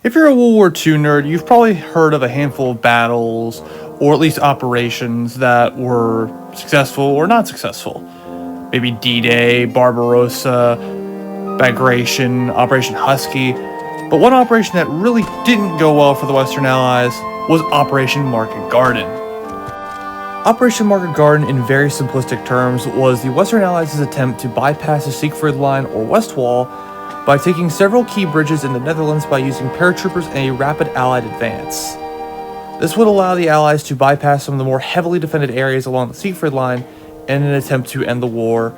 If you're a World War II nerd, you've probably heard of a handful of battles, or at least operations that were successful or not successful. Maybe D-Day, Barbarossa, Bagration, Operation Husky. But one operation that really didn't go well for the Western Allies was Operation Market Garden. Operation Market Garden, in very simplistic terms, was the Western Allies' attempt to bypass the Siegfried Line or West Wall by taking several key bridges in the Netherlands by using paratroopers in a rapid Allied advance. This would allow the Allies to bypass some of the more heavily defended areas along the Siegfried Line in an attempt to end the war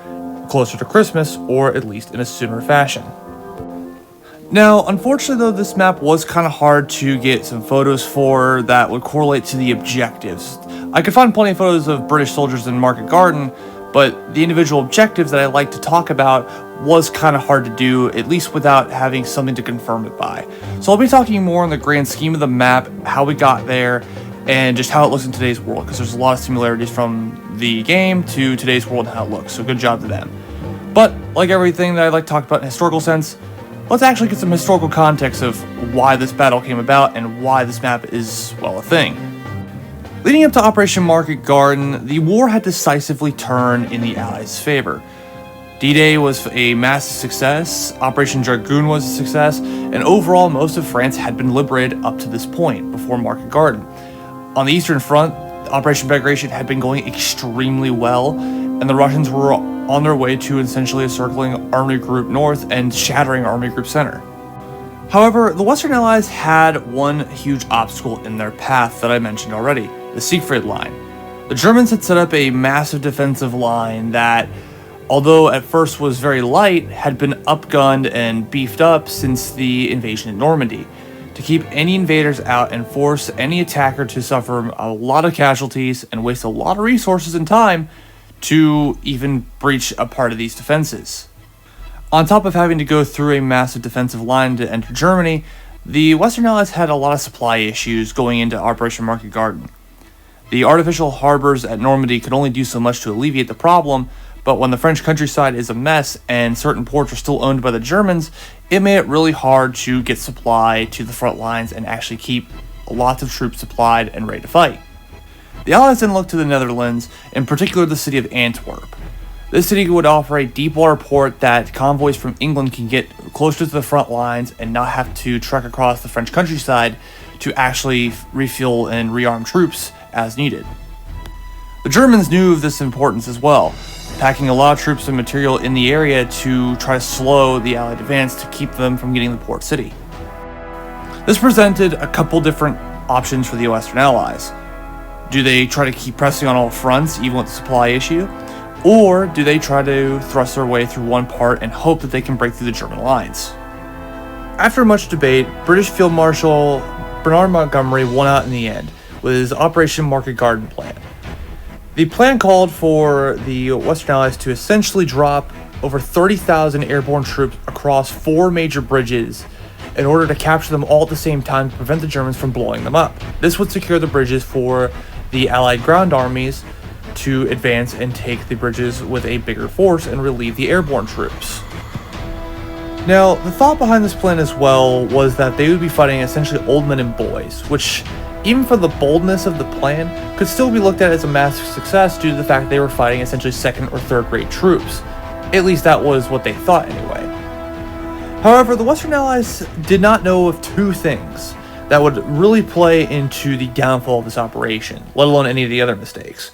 closer to Christmas, or at least in a sooner fashion. Now, unfortunately though, this map was kind of hard to get some photos for that would correlate to the objectives. I could find plenty of photos of British soldiers in Market Garden, but the individual objectives that I like to talk about was kind of hard to do, at least without having something to confirm it by. So I'll be talking more on the grand scheme of the map, how we got there, and just how it looks in today's world, because there's a lot of similarities from the game to today's world and how it looks, so good job to them. But, like everything that I like to talk about in a historical sense, let's actually get some historical context of why this battle came about and why this map is, well, a thing. Leading up to Operation Market Garden, the war had decisively turned in the Allies' favor. D-Day was a massive success, Operation Dragoon was a success, and overall most of France had been liberated up to this point, before Market Garden. On the Eastern Front, Operation Bagration had been going extremely well, and the Russians were on their way to essentially encircling Army Group North and shattering Army Group Center. However, the Western Allies had one huge obstacle in their path that I mentioned already, the Siegfried Line. The Germans had set up a massive defensive line that, although at first was very light, had been upgunned and beefed up since the invasion in Normandy, to keep any invaders out and force any attacker to suffer a lot of casualties and waste a lot of resources and time to even breach a part of these defenses. On top of having to go through a massive defensive line to enter Germany, the Western Allies had a lot of supply issues going into Operation Market Garden. The artificial harbors at Normandy could only do so much to alleviate the problem, but when the French countryside is a mess and certain ports are still owned by the Germans, it made it really hard to get supply to the front lines and actually keep lots of troops supplied and ready to fight. The Allies then looked to the Netherlands, in particular the city of Antwerp. This city would offer a deep water port that convoys from England can get closer to the front lines and not have to trek across the French countryside to actually refuel and rearm troops as needed. The Germans knew of this importance as well, packing a lot of troops and material in the area to try to slow the Allied advance to keep them from getting the port city. This presented a couple different options for the Western Allies. Do they try to keep pressing on all fronts, even with the supply issue? Or do they try to thrust their way through one part and hope that they can break through the German lines? After much debate, British Field Marshal Bernard Montgomery won out in the end with his Operation Market Garden plan. The plan called for the Western Allies to essentially drop over 30,000 airborne troops across 4 major bridges in order to capture them all at the same time to prevent the Germans from blowing them up. This would secure the bridges for the Allied ground armies to advance and take the bridges with a bigger force and relieve the airborne troops. Now, the thought behind this plan as well was that they would be fighting essentially old men and boys, which, even for the boldness of the plan, could still be looked at as a massive success due to the fact they were fighting essentially second or third rate troops. At least that was what they thought anyway. However, the Western Allies did not know of 2 things that would really play into the downfall of this operation, let alone any of the other mistakes.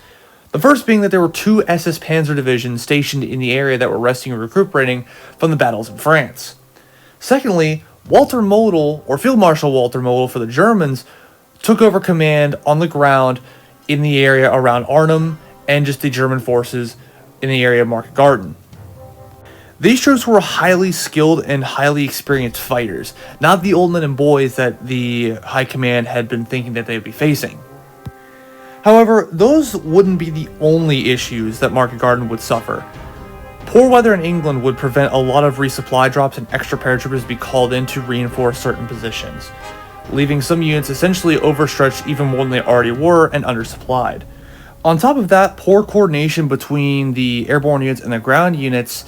The first being that there were 2 SS Panzer divisions stationed in the area that were resting and recuperating from the battles in France. Secondly, Walter Model, or Field Marshal Walter Model for the Germans, took over command on the ground in the area around Arnhem and just the German forces in the area of Market Garden. These troops were highly skilled and highly experienced fighters, not the old men and boys that the High Command had been thinking that they would be facing. However, those wouldn't be the only issues that Market Garden would suffer. Poor weather in England would prevent a lot of resupply drops and extra paratroopers be called in to reinforce certain positions, leaving some units essentially overstretched even more than they already were and undersupplied. On top of that, poor coordination between the airborne units and the ground units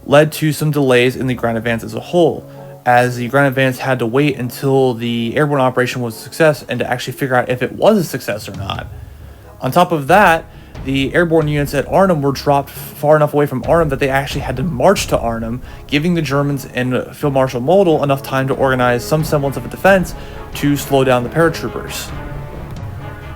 led to some delays in the ground advance as a whole, as the ground advance had to wait until the airborne operation was a success and to actually figure out if it was a success or not. On top of that, the airborne units at Arnhem were dropped far enough away from Arnhem that they actually had to march to Arnhem, giving the Germans and Field Marshal Model enough time to organize some semblance of a defense to slow down the paratroopers.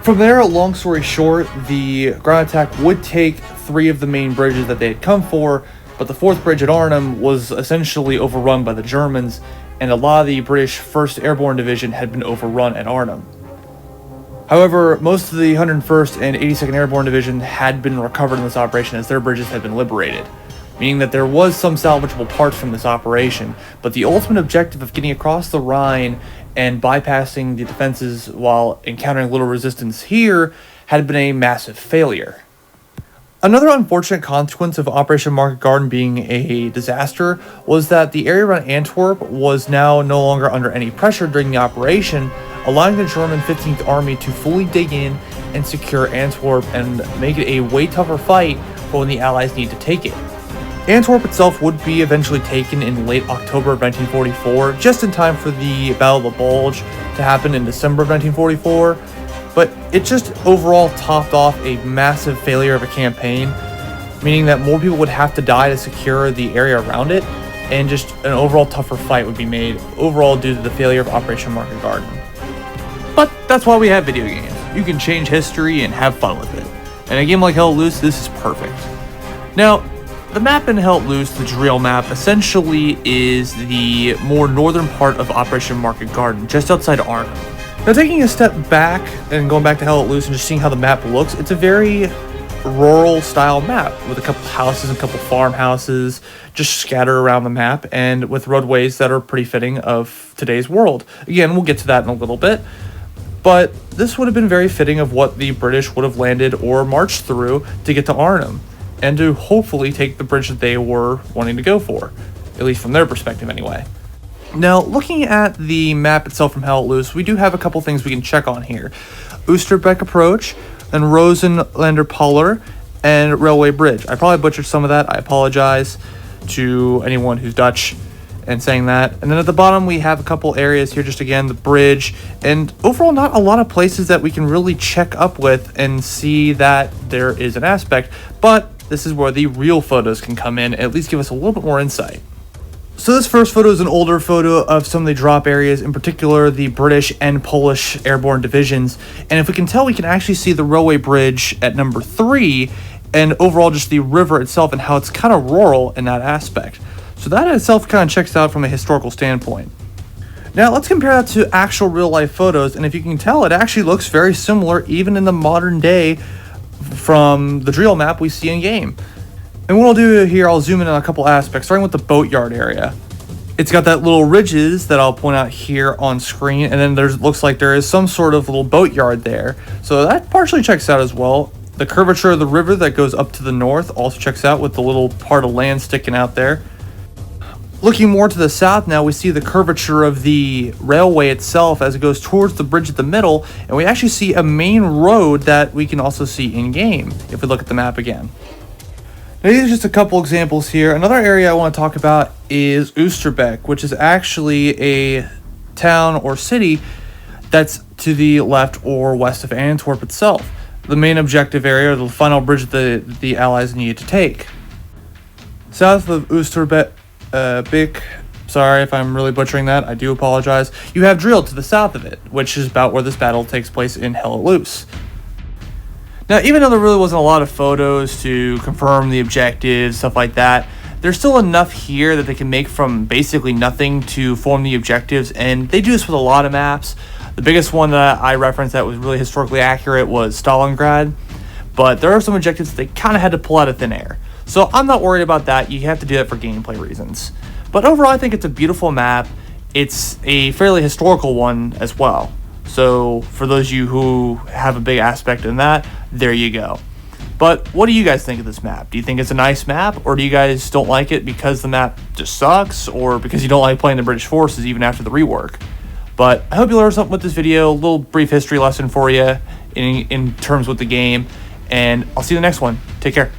From there, long story short, the ground attack would take 3 of the main bridges that they had come for, but the 4th bridge at Arnhem was essentially overrun by the Germans, and a lot of the British 1st Airborne Division had been overrun at Arnhem. However, most of the 101st and 82nd Airborne Division had been recovered in this operation as their bridges had been liberated, meaning that there was some salvageable parts from this operation, but the ultimate objective of getting across the Rhine and bypassing the defenses while encountering little resistance here had been a massive failure. Another unfortunate consequence of Operation Market Garden being a disaster was that the area around Antwerp was now no longer under any pressure during the operation, allowing the German 15th Army to fully dig in and secure Antwerp and make it a way tougher fight for when the Allies need to take it. Antwerp itself would be eventually taken in late October of 1944, just in time for the Battle of the Bulge to happen in December of 1944, but it just overall topped off a massive failure of a campaign, meaning that more people would have to die to secure the area around it, and just an overall tougher fight would be made overall due to the failure of Operation Market Garden. But that's why we have video games. You can change history and have fun with it. And a game like Hell Let Loose, this is perfect. Now, the map in Hell Let Loose, the Driel map, essentially is the more northern part of Operation Market Garden, just outside Arnhem. Now, taking a step back and going back to Hell Let Loose and just seeing how the map looks, it's a very rural style map with a couple houses and a couple farmhouses just scattered around the map, and with roadways that are pretty fitting of today's world. Again, we'll get to that in a little bit, but this would have been very fitting of what the British would have landed or marched through to get to Arnhem, and to hopefully take the bridge that they were wanting to go for, at least from their perspective anyway. Now, looking at the map itself from Hell Let Loose, we do have a couple things we can check on here. Oosterbeek Approach, then Rosenlander Poller, and Railway Bridge. I probably butchered some of that. I apologize to anyone who's Dutch and saying that. And then at the bottom, we have a couple areas here, just again, the bridge, and overall not a lot of places that we can really check up with and see that there is an aspect, but this is where the real photos can come in and at least give us a little bit more insight. So this first photo is an older photo of some of the drop areas, in particular the British and Polish airborne divisions. And if we can tell, we can actually see the railway bridge at number 3, and overall just the river itself and how it's kind of rural in that aspect. So that in itself kind of checks out from a historical standpoint. Now let's compare that to actual real life photos, and if you can tell, it actually looks very similar even in the modern day from the Driel map we see in game. And what I'll do here, I'll zoom in on a couple aspects, starting with the boatyard area. It's got that little ridges that I'll point out here on screen, and then looks like there is some sort of little boatyard there. So that partially checks out as well. The curvature of the river that goes up to the north also checks out with the little part of land sticking out there. Looking more to the south now, we see the curvature of the railway itself as it goes towards the bridge at the middle, and we actually see a main road that we can also see in game if we look at the map again. Now, these are just a couple examples here. Another area I want to talk about is Oosterbeek, which is actually a town or city that's to the left or west of Antwerp itself. The main objective area, the final bridge that the Allies needed to take. South of Oosterbeek, sorry if I'm really butchering that, I do apologize. You have Driel to the south of it, which is about where this battle takes place in Hell Let Loose. Now, even though there really wasn't a lot of photos to confirm the objectives, stuff like that, there's still enough here that they can make from basically nothing to form the objectives, and they do this with a lot of maps. The biggest one that I referenced that was really historically accurate was Stalingrad, but there are some objectives that they kind of had to pull out of thin air. So I'm not worried about that. You have to do that for gameplay reasons. But overall, I think it's a beautiful map. It's a fairly historical one as well. So for those of you who have a big aspect in that, there you go. But what do you guys think of this map? Do you think it's a nice map, or do you guys don't like it because the map just sucks, or because you don't like playing the British forces even after the rework? But I hope you learned something with this video, a little brief history lesson for you in terms with the game, and I'll see you in the next one. Take care.